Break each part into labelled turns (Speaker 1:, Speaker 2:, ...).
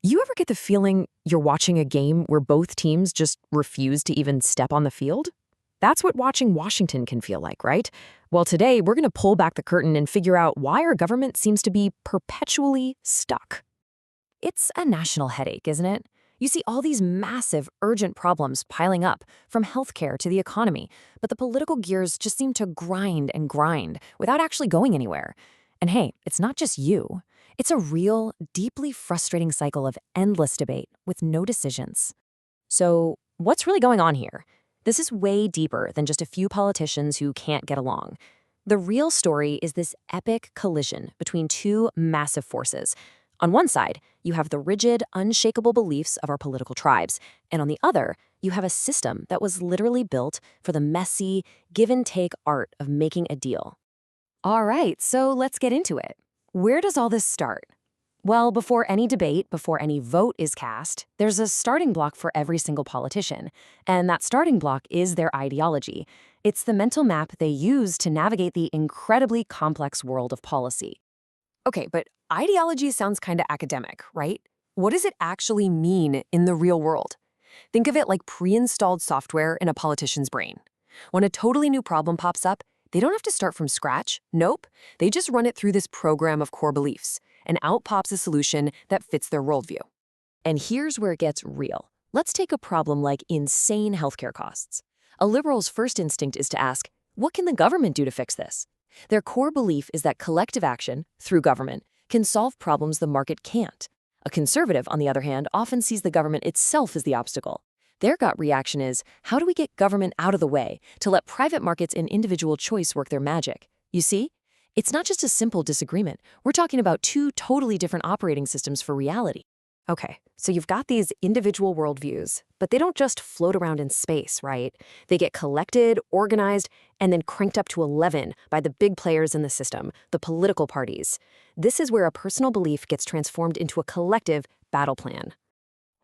Speaker 1: You ever get the feeling you're watching a game where both teams just refuse to even step on the field? That's what watching Washington can feel like, right? Well, today we're going to pull back the curtain and figure out why our government seems to be perpetually stuck. It's a national headache, isn't it? You see all these massive, urgent problems piling up, from healthcare to the economy, but the political gears just seem to grind and grind without actually going anywhere. And hey, it's not just you. It's a real, deeply frustrating cycle of endless debate with no decisions. So, what's really going on here? This is way deeper than just a few politicians who can't get along. The real story is this epic collision between two massive forces. On one side, you have the rigid, unshakable beliefs of our political tribes, and on the other, you have a system that was literally built for the messy, give-and-take art of making a deal. All right, so let's get into it. Where does all this start? Well, before any debate, before any vote is cast, there's a starting block for every single politician, and that starting block is their ideology. It's the mental map they use to navigate the incredibly complex world of policy. Okay, but ideology sounds kind of academic, right? What does it actually mean in the real world? Think of it like pre-installed software in a politician's brain. When a totally new problem pops up, they don't have to start from scratch. Nope. They just run it through this program of core beliefs, and out pops a solution that fits their worldview. And here's where it gets real. Let's take a problem like insane healthcare costs. A liberal's first instinct is to ask, what can the government do to fix this? Their core belief is that collective action, through government, can solve problems the market can't. A conservative, on the other hand, often sees the government itself as the obstacle. Their gut reaction is, how do we get government out of the way to let private markets and individual choice work their magic? You see? It's not just a simple disagreement. We're talking about two totally different operating systems for reality. Okay, so you've got these individual worldviews, but they don't just float around in space, right? They get collected, organized, and then cranked up to 11 by the big players in the system, the political parties. This is where a personal belief gets transformed into a collective battle plan.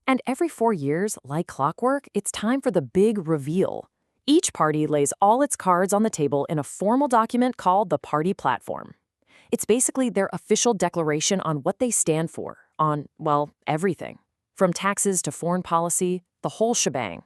Speaker 1: And every 4 years, like clockwork, it's time for the big reveal. Each party lays all its cards on the table in a formal document called the party platform. It's basically their official declaration on what they stand for, on, well, everything. From taxes to foreign policy, the whole shebang.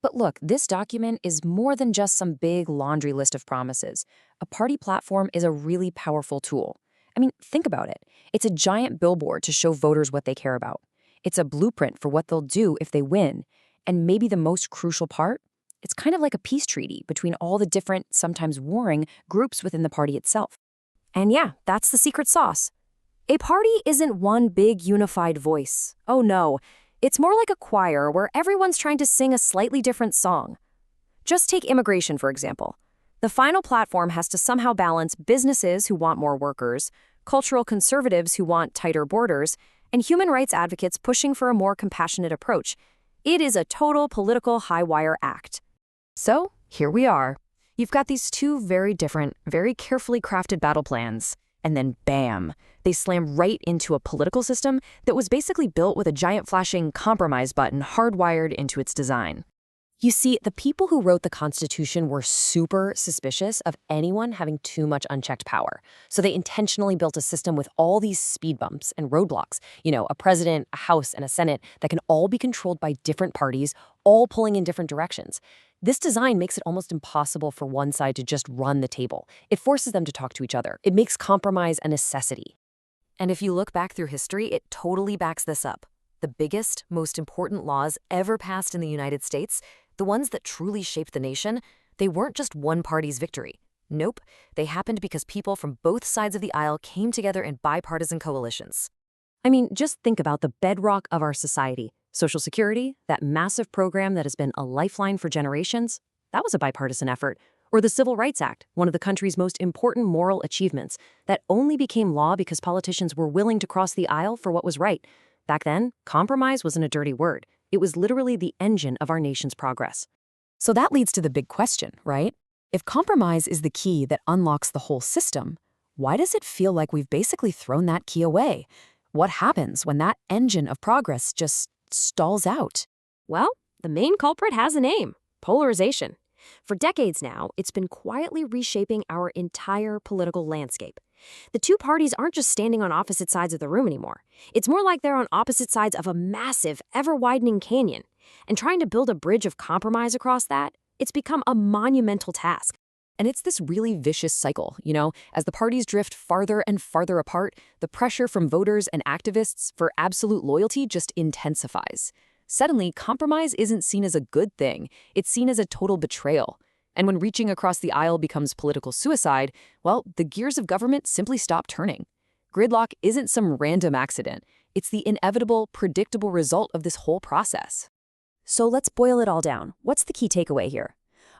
Speaker 1: But look, this document is more than just some big laundry list of promises. A party platform is a really powerful tool. I mean, think about it. It's a giant billboard to show voters what they care about. It's a blueprint for what they'll do if they win. And maybe the most crucial part? It's kind of like a peace treaty between all the different, sometimes warring, groups within the party itself. And yeah, that's the secret sauce. A party isn't one big unified voice. Oh no, it's more like a choir where everyone's trying to sing a slightly different song. Just take immigration, for example. The final platform has to somehow balance businesses who want more workers, cultural conservatives who want tighter borders, and human rights advocates pushing for a more compassionate approach. It is a total political high-wire act. So, here we are. You've got these two very different, very carefully crafted battle plans, and then bam, they slam right into a political system that was basically built with a giant flashing compromise button hardwired into its design. You see, the people who wrote the Constitution were super suspicious of anyone having too much unchecked power. So they intentionally built a system with all these speed bumps and roadblocks. You know, a president, a House, and a Senate that can all be controlled by different parties, all pulling in different directions. This design makes it almost impossible for one side to just run the table. It forces them to talk to each other. It makes compromise a necessity. And if you look back through history, it totally backs this up. The biggest, most important laws ever passed in the United States, the ones that truly shaped the nation, they weren't just one party's victory. Nope, they happened because people from both sides of the aisle came together in bipartisan coalitions. I mean, just think about the bedrock of our society. Social Security, that massive program that has been a lifeline for generations, that was a bipartisan effort. Or the Civil Rights Act, one of the country's most important moral achievements, that only became law because politicians were willing to cross the aisle for what was right. Back then, compromise wasn't a dirty word. It was literally the engine of our nation's progress. So that leads to the big question, right? If compromise is the key that unlocks the whole system, why does it feel like we've basically thrown that key away? What happens when that engine of progress just stalls out?
Speaker 2: Well, the main culprit has a name: polarization. For decades now, it's been quietly reshaping our entire political landscape. The two parties aren't just standing on opposite sides of the room anymore. It's more like they're on opposite sides of a massive, ever-widening canyon. And trying to build a bridge of compromise across that, it's become a monumental task.
Speaker 1: And it's this really vicious cycle, as the parties drift farther and farther apart, the pressure from voters and activists for absolute loyalty just intensifies. Suddenly, compromise isn't seen as a good thing, it's seen as a total betrayal. And when reaching across the aisle becomes political suicide, well, the gears of government simply stop turning. Gridlock isn't some random accident, it's the inevitable, predictable result of this whole process.
Speaker 3: So let's boil it all down. What's the key takeaway here?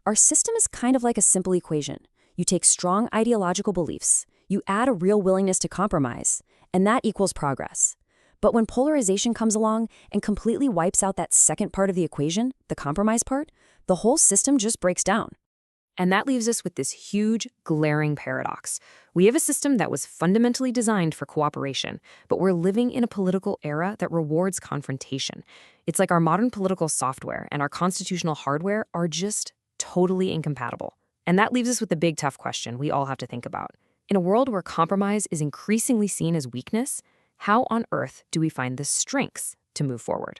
Speaker 3: Our system is kind of like a simple equation. You take strong ideological beliefs, you add a real willingness to compromise, and that equals progress. But when polarization comes along and completely wipes out that second part of the equation, the compromise part, the whole system just breaks down.
Speaker 1: And that leaves us with this huge, glaring paradox. We have a system that was fundamentally designed for cooperation, but we're living in a political era that rewards confrontation. It's like our modern political software and our constitutional hardware are just totally incompatible. And that leaves us with the big, tough question we all have to think about. In a world where compromise is increasingly seen as weakness, how on earth do we find the strengths to move forward?